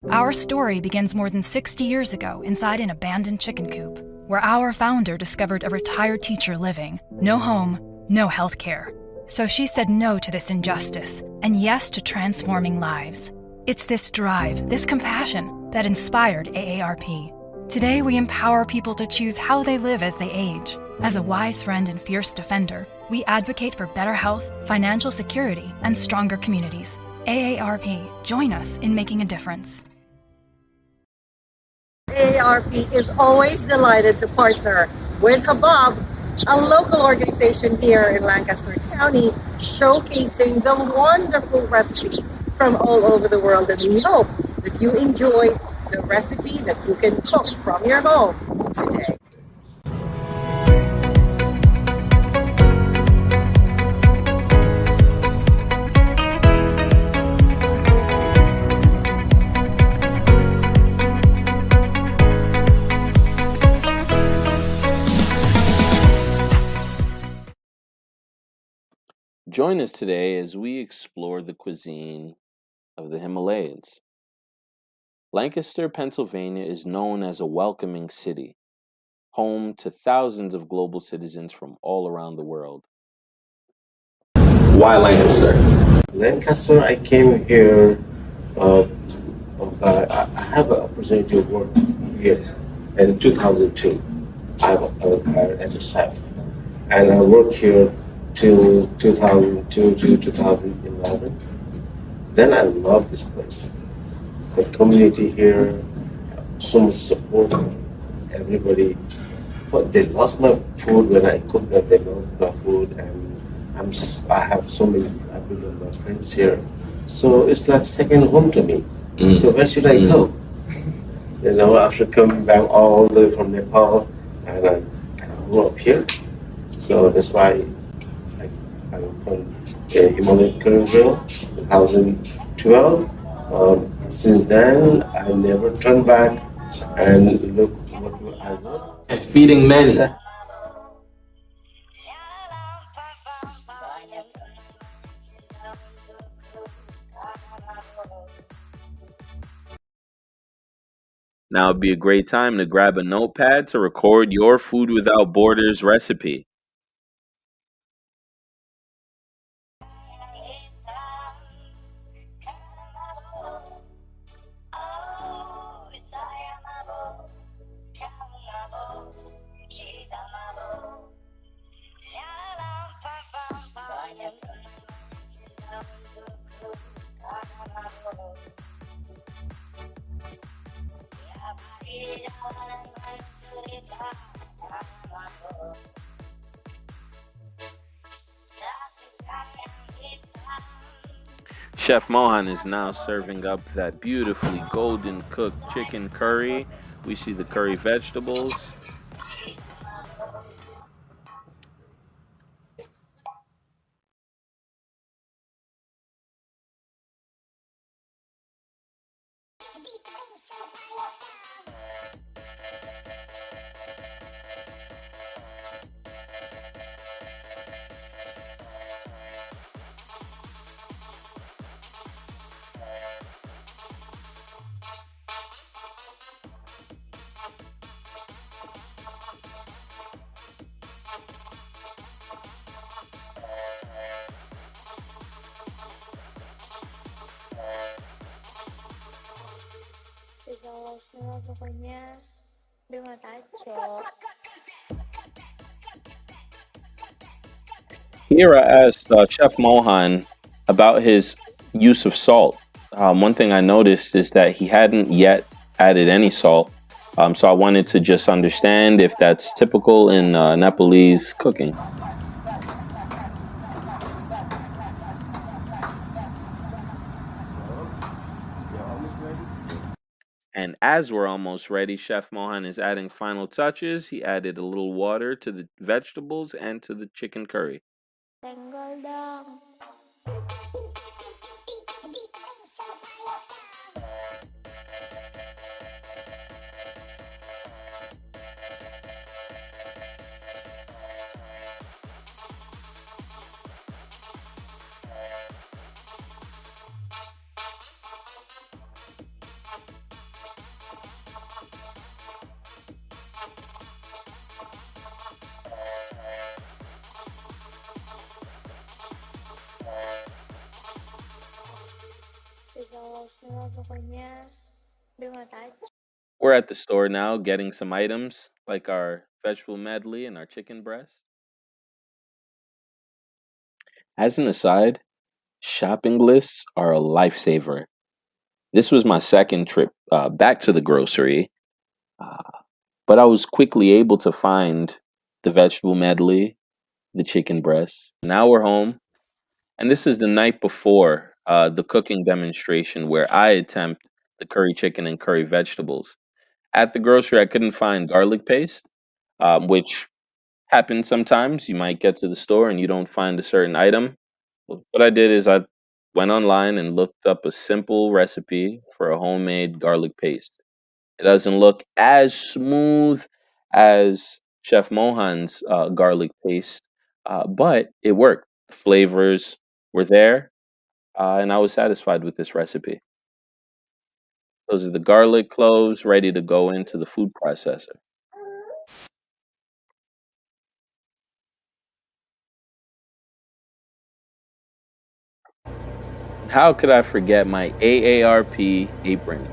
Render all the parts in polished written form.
Our story begins more than 60 years ago inside an abandoned chicken coop, where our founder discovered a retired teacher living. No home, no health care. So she said no to this injustice and yes to transforming lives. It's this drive, this compassion, that inspired AARP. Today, we empower people to choose how they live as they age. As a wise friend and fierce defender, we advocate for better health, financial security, and stronger communities. AARP, join us in making a difference. AARP is always delighted to partner with HUBUB, a local organization here in Lancaster County, showcasing the wonderful recipes from all over the world. And we hope that you enjoy the recipe that you can cook from your home today. Join us today as we explore the cuisine of the Himalayas. Lancaster, Pennsylvania is known as a welcoming city, home to thousands of global citizens from all around the world. Why Lancaster? Lancaster, I came here, I have an opportunity to work here in 2002. I was hired as a chef, and I worked here till 2002 to 2011. Then I love this place. The community here, so much support, everybody. But they lost my food when I cooked them. They lost my food, and I have so many family and my friends here. So it's like second home to me. So where should I go? You know, after coming back all the way from Nepal, and I grew up here. So that's why I'm from Himalayas, 2012. Since then, I never turned back, and look what I got. And feeding many. Now would be a great time to grab a notepad to record your Food Without Borders recipe. Chef Mohan is now serving up that beautifully golden cooked chicken curry. We see the curry vegetables. Semua pokoknya dengan taco. Here I asked Chef Mohan about his use of salt. One thing I noticed is that he hadn't yet added any salt. So I wanted to just understand if that's typical in Nepalese cooking. And as we're almost ready, Chef Mohan is adding final touches. He added a little water to the vegetables and to the chicken curry. Tenggol dong. pokoknya beli tahu. We're at the store now getting some items like our vegetable medley and our chicken breast. As an aside, shopping lists are a lifesaver. This was my second trip back to the grocery, uh, but I was quickly able to find the vegetable medley, the chicken breast. Now we're home, and this is the night before the cooking demonstration where I attempt the curry chicken and curry vegetables. At the grocery, I couldn't find garlic paste, which happens sometimes. You might get to the store and you don't find a certain item. What I did is I went online and looked up a simple recipe for a homemade garlic paste. It doesn't look as smooth as Chef Mohan's garlic paste, but it worked. The flavors were there, and I was satisfied with this recipe. Those are the garlic cloves ready to go into the food processor. How could I forget my AARP apron?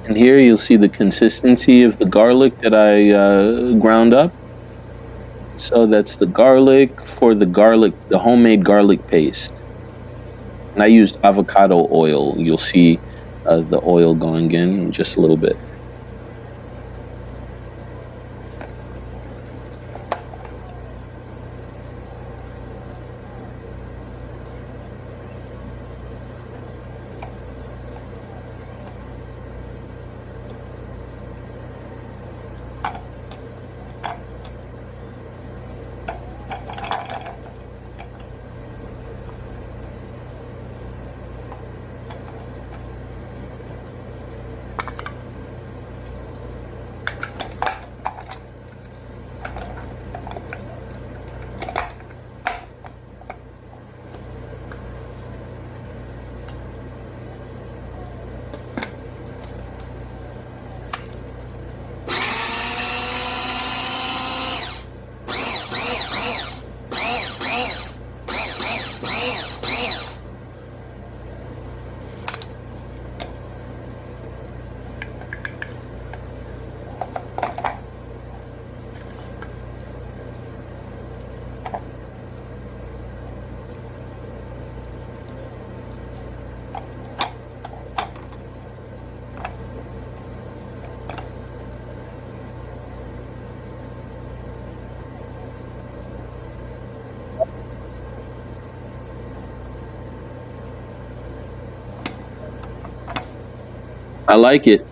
And here you'll see the consistency of the garlic that I ground up. So that's the garlic for the homemade garlic paste. And I used avocado oil. You'll see the oil going in just a little bit. I like it.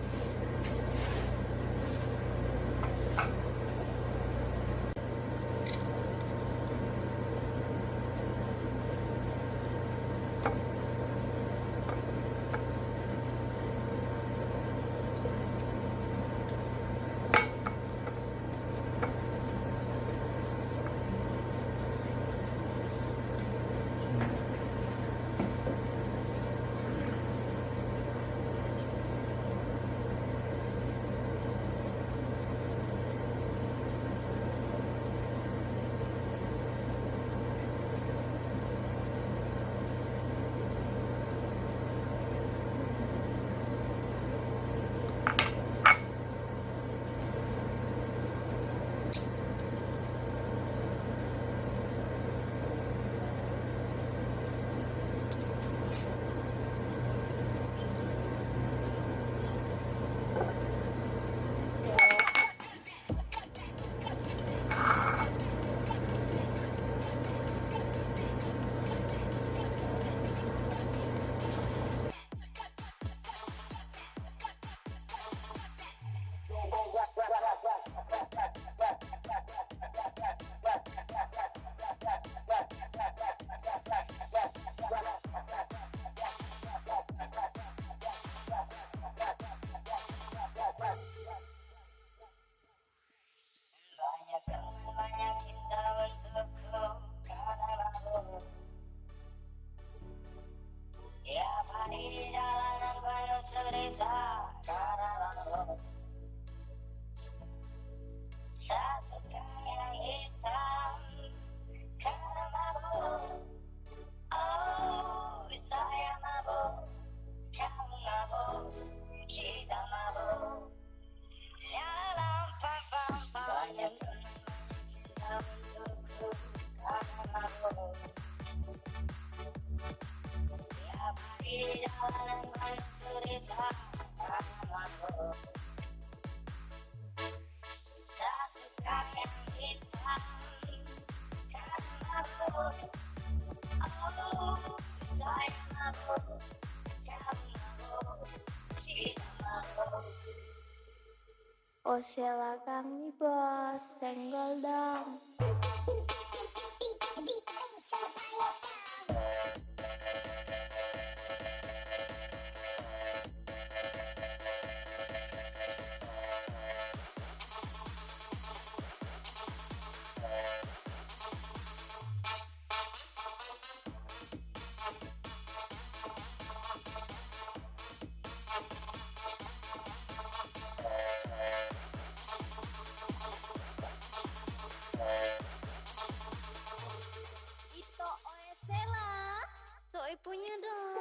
Oh silakan nih bos, senggol dong. Itu OSC lah, so ipunya dong.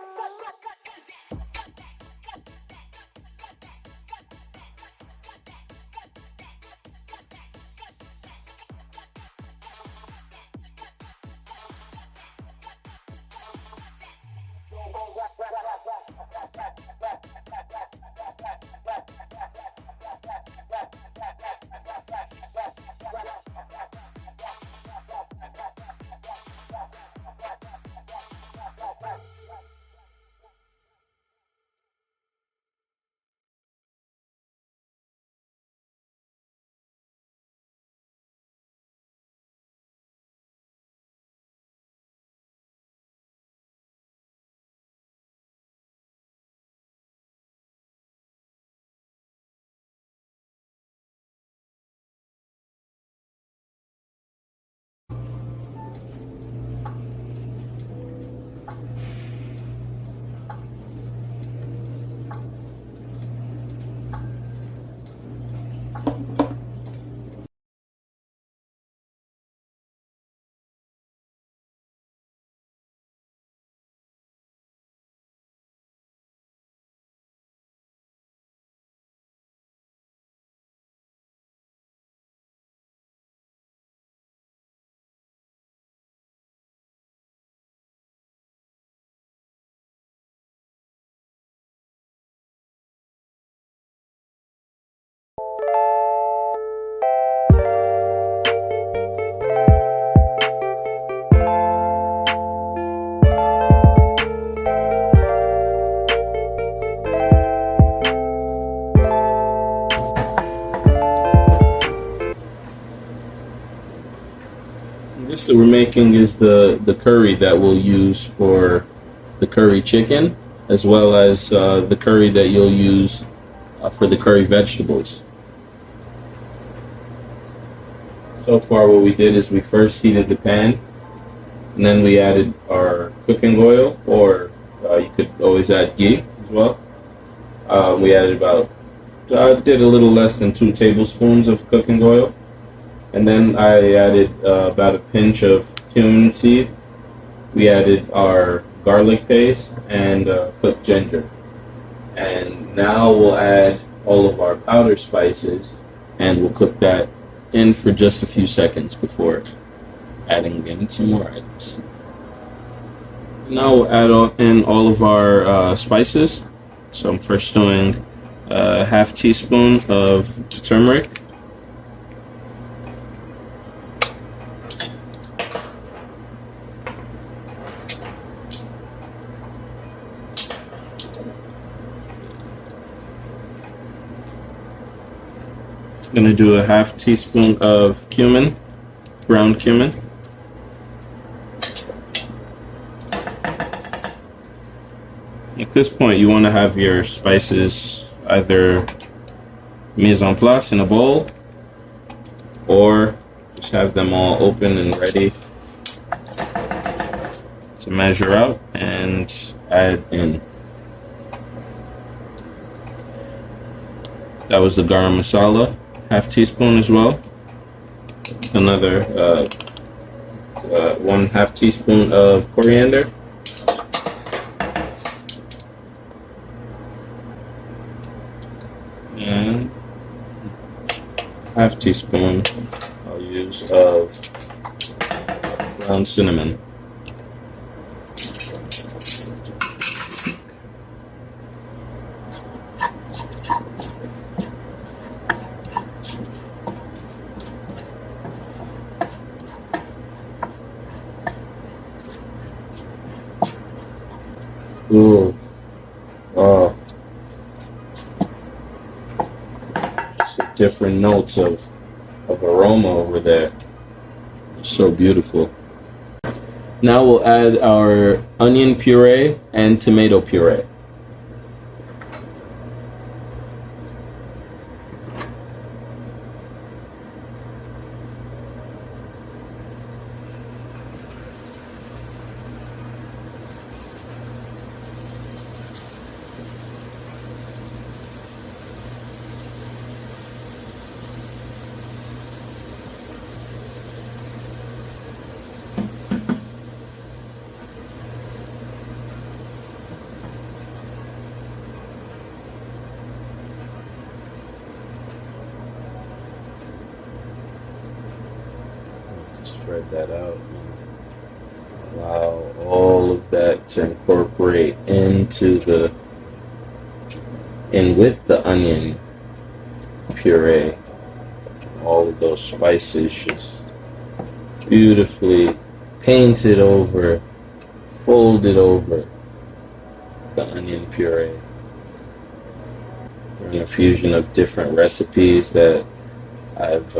This that we're making is the curry that we'll use for the curry chicken, as well as the curry that you'll use for the curry vegetables. So far what we did is we first heated the pan, and then we added our cooking oil, or you could always add ghee as well. We added about, did a little less than 2 tablespoons of cooking oil. And then I added about a pinch of cumin seed. We added our garlic paste and cooked ginger. And now we'll add all of our powder spices, and we'll cook that in for just a few seconds before adding in some more items. Now we'll add in all of our spices. So I'm first doing a half teaspoon of turmeric. I'm going to do a half teaspoon of cumin, ground cumin. At this point, you want to have your spices either mise en place in a bowl, or just have them all open and ready to measure out and add in. That was the garam masala, half teaspoon as well. Another 1/2 teaspoon of coriander. And 1/2 teaspoon I'll use of ground cinnamon. Ooh. Oh. Just different notes of aroma over there. It's so beautiful. Now we'll add our onion puree and tomato puree. Spread that out and allow all of that to incorporate into with the onion puree. All of those spices just beautifully painted over, folded over the onion puree. We're in a fusion of different recipes that I've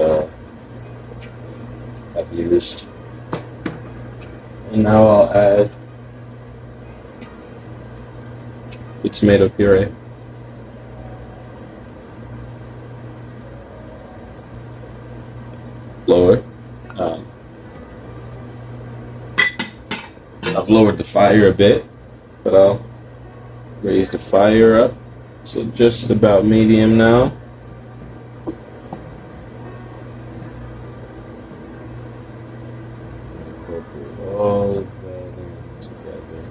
used. And now I'll add the tomato puree. Lower. I've lowered the fire a bit, but I'll raise the fire up. So just about medium now. All of that in together.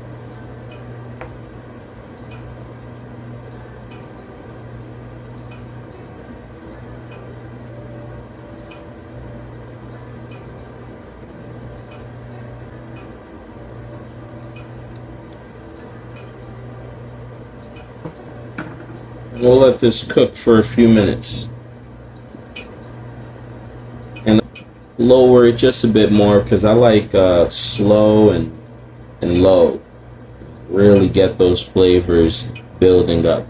And we'll let this cook for a few minutes. And lower it just a bit more because I like slow and low. Really get those flavors building up.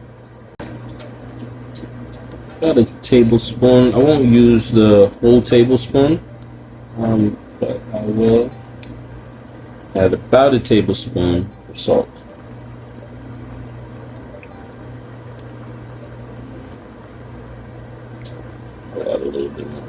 About a tablespoon. I won't use the whole tablespoon, but I will add about a tablespoon of salt. I'll add a little bit more.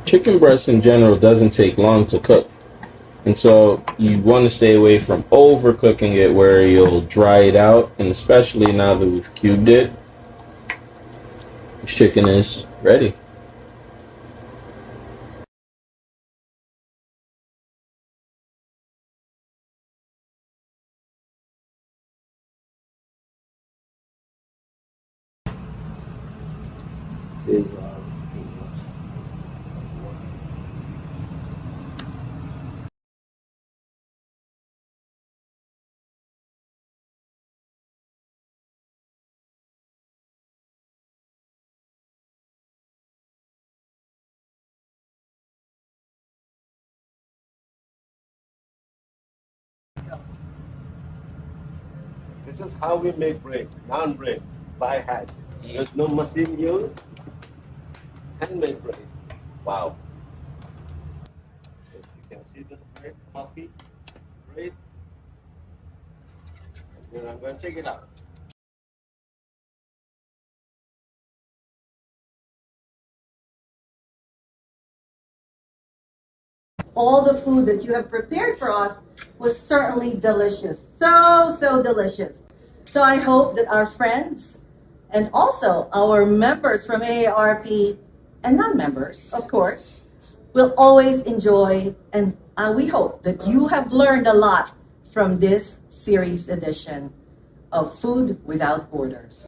Chicken breast in general doesn't take long to cook, and so you want to stay away from overcooking it where you'll dry it out, and especially now that we've cubed it, this chicken is ready. This is how we make bread, non-bread, by hand. There's no machine used. Handmade bread. Wow. As you can see this bread, coffee, bread. And then I'm going to take it out. All the food that you have prepared for us was certainly delicious. So delicious. So I hope that our friends and also our members from AARP and non-members, of course, will always enjoy, and we hope that you have learned a lot from this series edition of Food Without Borders.